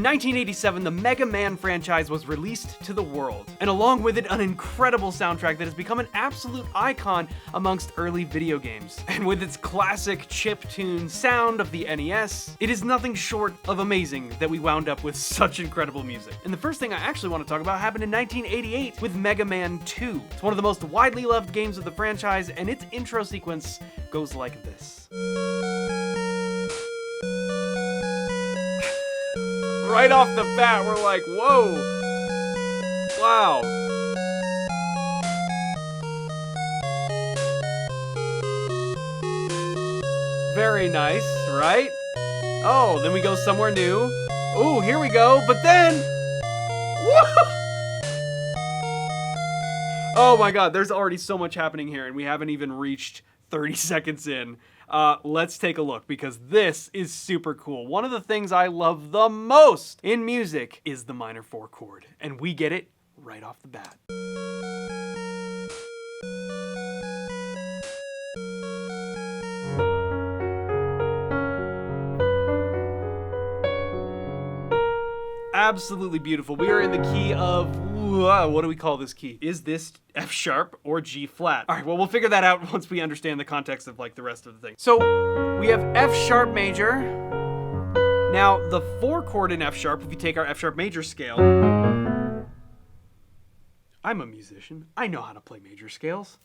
1987, the Mega Man franchise was released to the world, and along with it, an incredible soundtrack that has become an absolute icon amongst early video games. And with its classic chiptune sound of the NES, it is nothing short of amazing that we wound up with such incredible music. And the first thing I actually want to talk about happened in 1988 with Mega Man 2. It's one of the most widely loved games of the franchise, and its intro sequence goes like this. Right off the bat, we're like, whoa, wow. Very nice, right? Oh, then we go somewhere new. Oh, here we go, but then, whoa! Oh my God, there's already so much happening here, and we haven't even reached 30 seconds in. Let's take a look, because this is super cool. One of the things I love the most in music is the minor 4 chord, and we get it right off the bat. Absolutely beautiful. We are in the key of, what do we call this key? Is this F sharp or G flat? All right, well, we'll figure that out once we understand the context of like the rest of the thing. So we have F sharp major. Now the 4 chord in F sharp, if you take our F sharp major scale, I'm a musician. I know how to play major scales.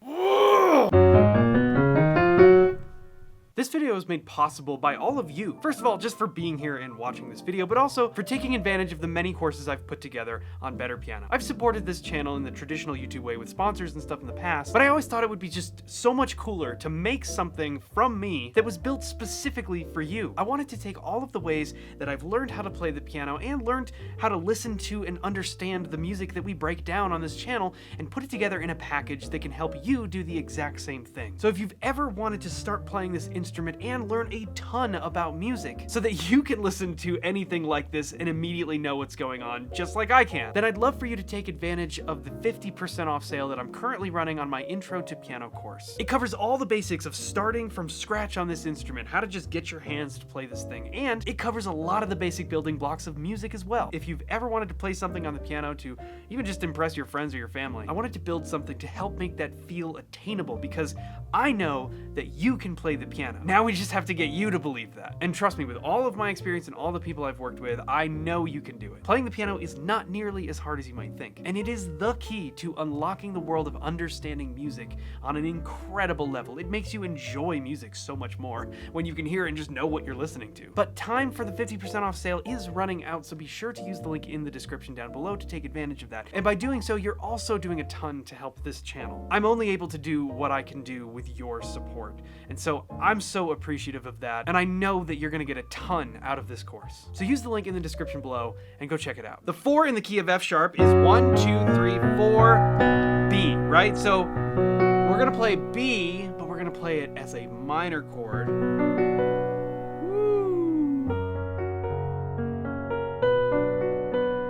This video is made possible by all of you. First of all, just for being here and watching this video, but also for taking advantage of the many courses I've put together on Better Piano. I've supported this channel in the traditional YouTube way with sponsors and stuff in the past, but I always thought it would be just so much cooler to make something from me that was built specifically for you. I wanted to take all of the ways that I've learned how to play the piano and learned how to listen to and understand the music that we break down on this channel and put it together in a package that can help you do the exact same thing. So if you've ever wanted to start playing this instrument and learn a ton about music so that you can listen to anything like this and immediately know what's going on, just like I can, then I'd love for you to take advantage of the 50% off sale that I'm currently running on my Intro to Piano course. It covers all the basics of starting from scratch on this instrument, how to just get your hands to play this thing, and it covers a lot of the basic building blocks of music as well. If you've ever wanted to play something on the piano to even just impress your friends or your family, I wanted to build something to help make that feel attainable, because I know that you can play the piano. Now we just have to get you to believe that. And trust me, with all of my experience and all the people I've worked with, I know you can do it. Playing the piano is not nearly as hard as you might think, and it is the key to unlocking the world of understanding music on an incredible level. It makes you enjoy music so much more when you can hear it and just know what you're listening to. But time for the 50% off sale is running out, so be sure to use the link in the description down below to take advantage of that. And by doing so, you're also doing a ton to help this channel. I'm only able to do what I can do with your support, and so I'm so appreciative of that, and I know that you're gonna get a ton out of this course. So use the link in the description below and go check it out. The 4 in the key of F sharp is 1, 2, 3, 4, B, right? So we're gonna play B, but we're gonna play it as a minor chord. Woo.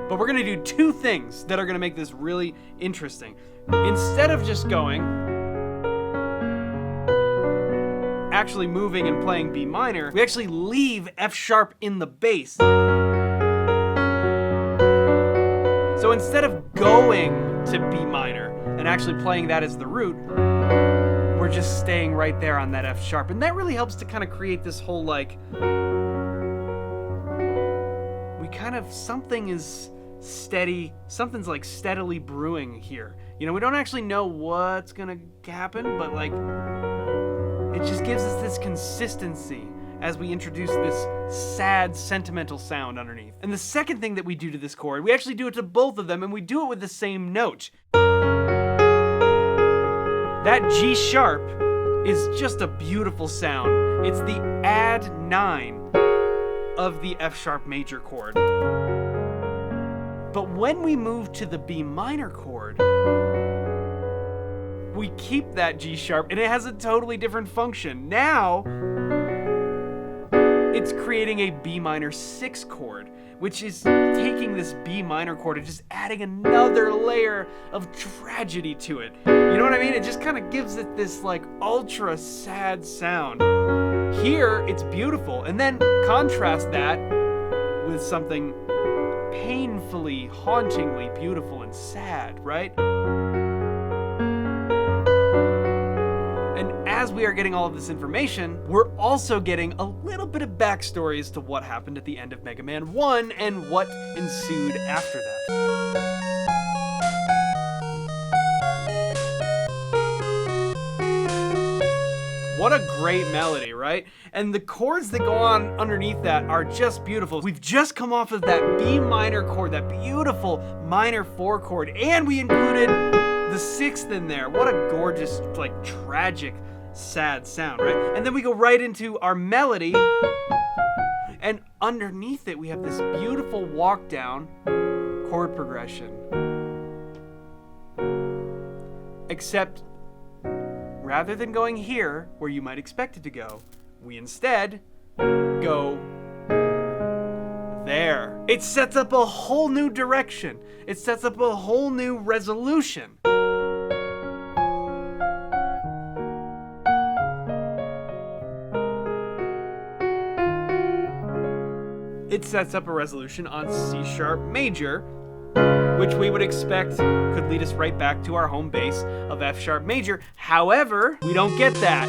But we're gonna do 2 things that are gonna make this really interesting. Instead of just going, actually moving and playing B minor, we actually leave F sharp in the bass. So instead of going to B minor and actually playing that as the root, we're just staying right there on that F sharp. And that really helps to kind of create this whole like, something is steady, something's like steadily brewing here. You know, we don't actually know what's gonna happen, but like, it just gives us this consistency as we introduce this sad, sentimental sound underneath. And the second thing that we do to this chord, we actually do it to both of them, and we do it with the same note. That G sharp is just a beautiful sound. It's the add 9 of the F sharp major chord. But when we move to the B minor chord, we keep that G sharp, and it has a totally different function. Now, it's creating a B minor 6 chord, which is taking this B minor chord and just adding another layer of tragedy to it. You know what I mean? It just kind of gives it this like ultra sad sound. Here, it's beautiful, and then contrast that with something painfully, hauntingly beautiful and sad, right? And as we are getting all of this information, we're also getting a little bit of backstory as to what happened at the end of Mega Man 1 and what ensued after that. What a great melody, right? And the chords that go on underneath that are just beautiful. We've just come off of that B minor chord, that beautiful minor 4 chord, and we included the 6th in there. What a gorgeous, like, tragic, sad sound, right? And then we go right into our melody, and underneath it we have this beautiful walk down chord progression. Except, rather than going here, where you might expect it to go, we instead go there. It sets up a whole new direction. It sets up a whole new resolution. It sets up a resolution on C sharp major, which we would expect could lead us right back to our home base of F sharp major. However, we don't get that.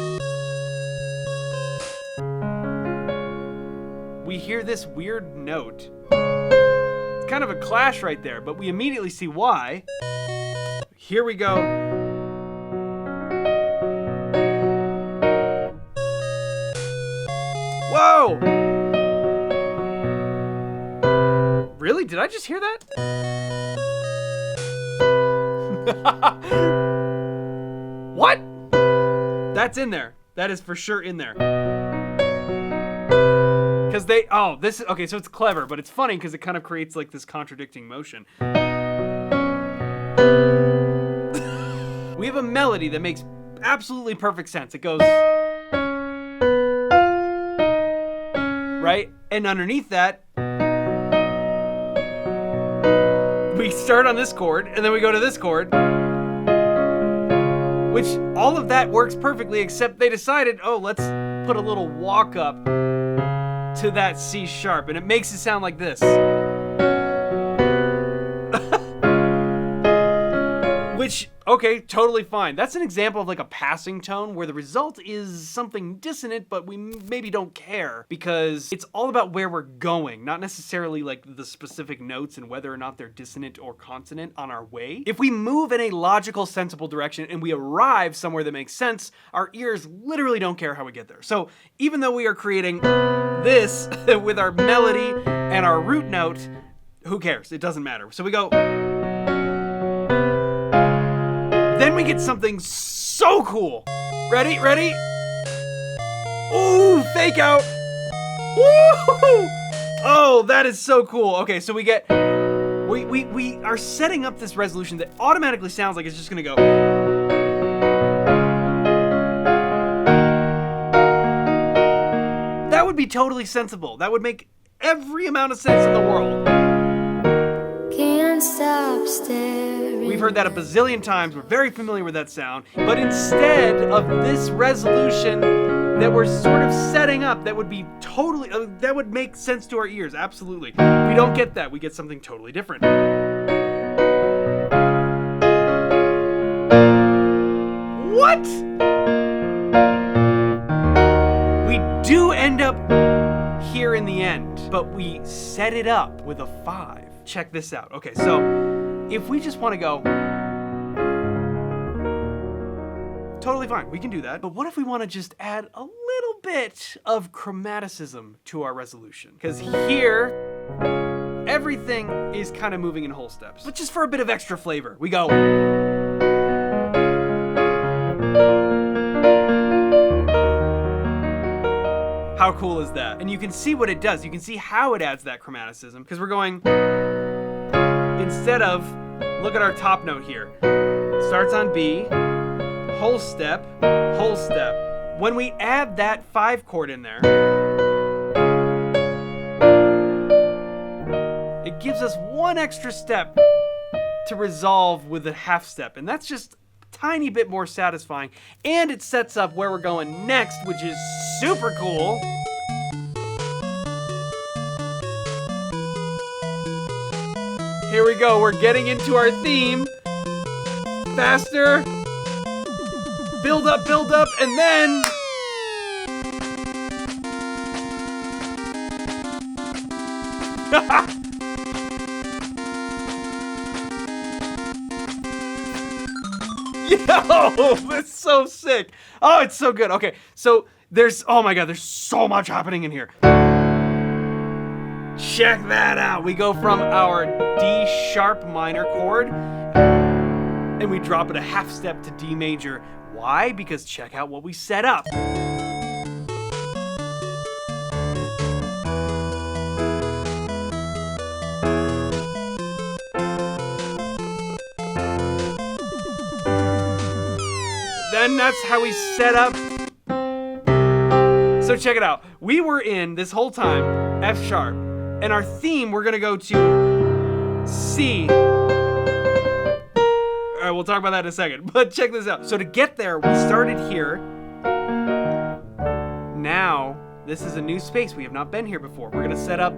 We hear this weird note. It's kind of a clash right there, but we immediately see why. Here we go. Whoa! Really? Did I just hear that? What? That's in there. That is for sure in there. Because okay, so it's clever, but it's funny because it kind of creates like this contradicting motion. We have a melody that makes absolutely perfect sense. It goes, right? And underneath that, we start on this chord, and then we go to this chord, which all of that works perfectly, except they decided, oh, let's put a little walk up to that C sharp, and it makes it sound like this. Which, okay, totally fine. That's an example of like a passing tone where the result is something dissonant, but we maybe don't care because it's all about where we're going, not necessarily like the specific notes and whether or not they're dissonant or consonant on our way. If we move in a logical, sensible direction and we arrive somewhere that makes sense, our ears literally don't care how we get there. So even though we are creating this with our melody and our root note, who cares? It doesn't matter. So we go. Then we get something so cool. Ready? Ready? Ooh, fake out. Woo! Oh, that is so cool. Okay, so we are setting up this resolution that automatically sounds like it's just gonna go. That would be totally sensible. That would make every amount of sense in the world. Can't stop staring. We've heard that a bazillion times. We're very familiar with that sound. But instead of this resolution that we're sort of setting up, that would be totally, that would make sense to our ears. Absolutely. We don't get that. We get something totally different. What? We do end up here in the end, but we set it up with a 5. Check this out. Okay, so if we just want to go, totally fine, we can do that. But what if we want to just add a little bit of chromaticism to our resolution? Because here, everything is kind of moving in whole steps. But just for a bit of extra flavor, we go. How cool is that? And you can see what it does. You can see how it adds that chromaticism, because we're going, instead of, look at our top note here. It starts on B, whole step, whole step. When we add that 5 chord in there, it gives us one extra step to resolve with a half step. And that's just a tiny bit more satisfying. And it sets up where we're going next, which is super cool. Here we go. We're getting into our theme. Faster. Build up, and then... Yo, that's so sick. Oh, it's so good. Okay, so oh my God, there's so much happening in here. Check that out. We go from our D sharp minor chord and we drop it a half step to D major. Why? Because check out what we set up. Then that's how we set up. So check it out. We were in this whole time F sharp, and our theme we're gonna go to C. All right, we'll talk about that in a second. But check this out. So to get there, we started here. Now this is a new space. We have not been here before. We're gonna set up.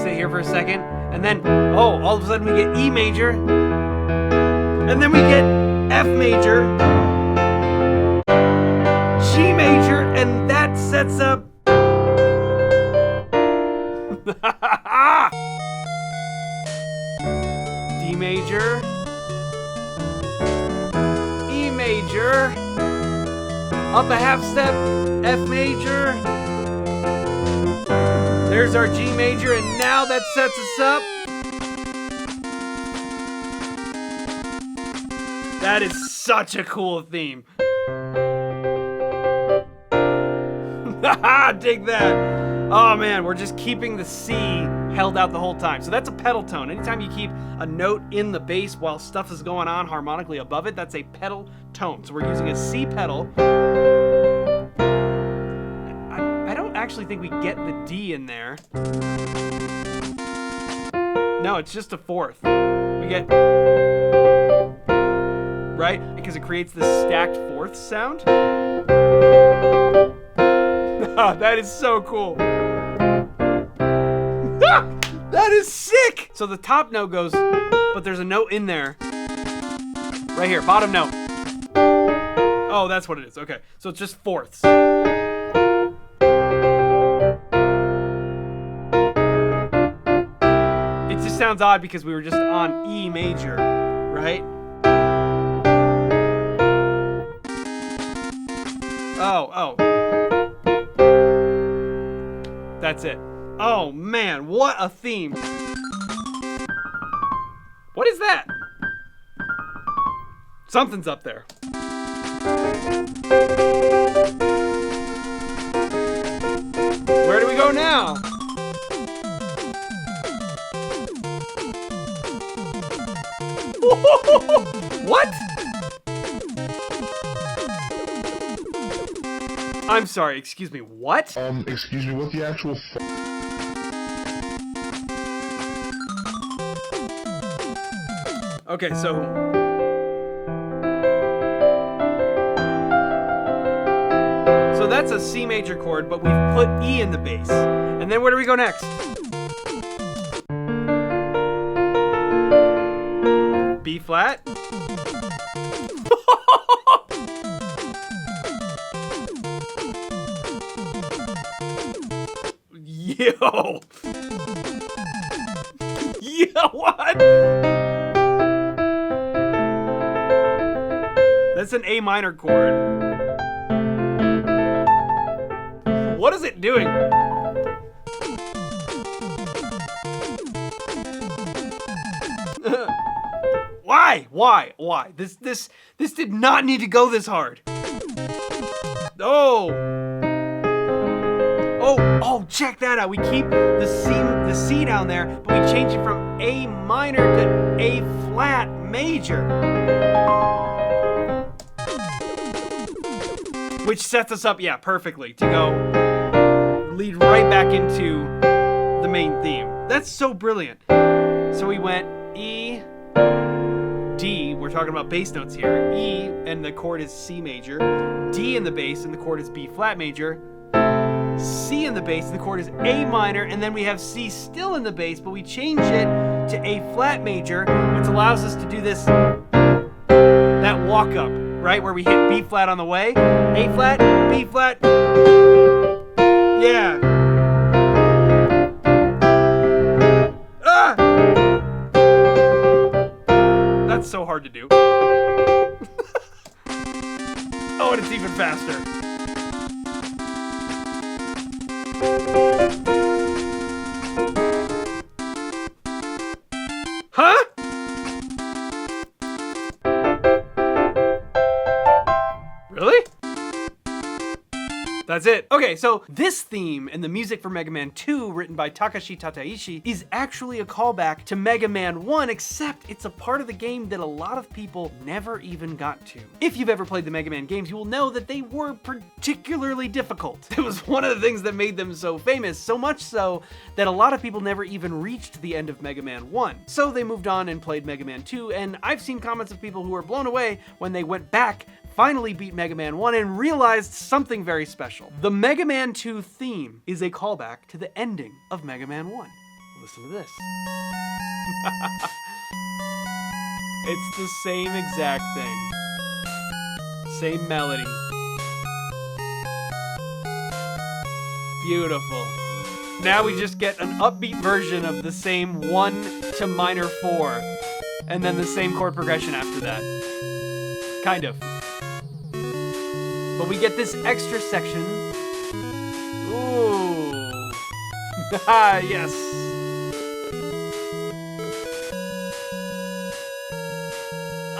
Stay here for a second, and then all of a sudden we get E major, and then we get F major, G major, and that sets up D major, E major, up a half step, F major, there's our G major, and now that sets us up. That is such a cool theme. Dig that. Oh man, we're just keeping the C held out the whole time. So that's a pedal tone. Anytime you keep a note in the bass while stuff is going on harmonically above it, that's a pedal tone. So we're using a C pedal. I don't actually think we get the D in there. No, it's just a fourth. We get... right? Because it creates this stacked fourth sound. That is so cool. That is sick! So the top note goes, but there's a note in there. Right here, bottom note. Oh, that's what it is. Okay, so it's just fourths. It just sounds odd because we were just on E major, right? Oh. That's it. Oh man, what a theme. What is that? Something's up there. Where do we go now? What? I'm sorry, excuse me, what? Excuse me, what the actual Okay, so... so that's a C major chord, but we've put E in the bass. And then where do we go next? B flat? Yo! Yeah, what? That's an A minor chord. What is it doing? Why? This did not need to go this hard. Oh, check that out. We keep the C down there, but we change it from A minor to A flat major. Which sets us up, yeah, perfectly to go lead right back into the main theme. That's so brilliant. So we went E, D, we're talking about bass notes here. E, and the chord is C major. D in the bass, and the chord is B flat major. C in the bass, the chord is A minor, and then we have C still in the bass, but we change it to A flat major, which allows us to do this, that walk up, right? Where we hit B flat on the way, A flat, B flat, yeah. Ah! That's so hard to do. Oh, and it's even faster. Huh? Really? That's it. Okay, so this theme and the music for Mega Man 2, written by Takashi Tataishi, is actually a callback to Mega Man 1, except it's a part of the game that a lot of people never even got to. If you've ever played the Mega Man games, you will know that they were particularly difficult. It was one of the things that made them so famous, so much so that a lot of people never even reached the end of Mega Man 1. So they moved on and played Mega Man 2, and I've seen comments of people who were blown away when they went back, finally beat Mega Man 1, and realized something very special. The Mega Man 2 theme is a callback to the ending of Mega Man 1. Listen to this. It's the same exact thing. Same melody. Beautiful. Now we just get an upbeat version of the same 1 to minor 4, and then the same chord progression after that. Kind of. But we get this extra section. Ooh. Ah, yes.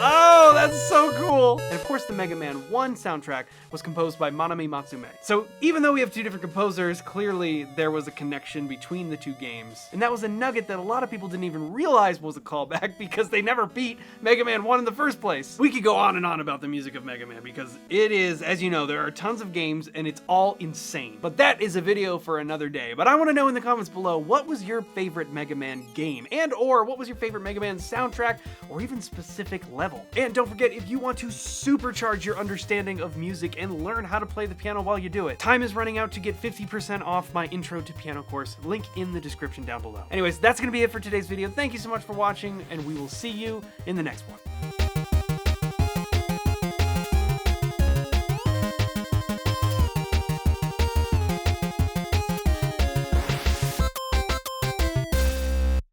Oh, that's so cool. And of course, the Mega Man 1 soundtrack was composed by Manami Matsume. So even though we have two different composers, clearly there was a connection between the two games. And that was a nugget that a lot of people didn't even realize was a callback because they never beat Mega Man 1 in the first place. We could go on and on about the music of Mega Man because it is, as you know, there are tons of games and it's all insane. But that is a video for another day. But I want to know in the comments below, what was your favorite Mega Man game? And or what was your favorite Mega Man soundtrack or even specific level? And don't forget, if you want to supercharge your understanding of music and learn how to play the piano while you do it, time is running out to get 50% off my Intro to Piano course, link in the description down below. Anyways, that's gonna be it for today's video. Thank you so much for watching, and we will see you in the next one.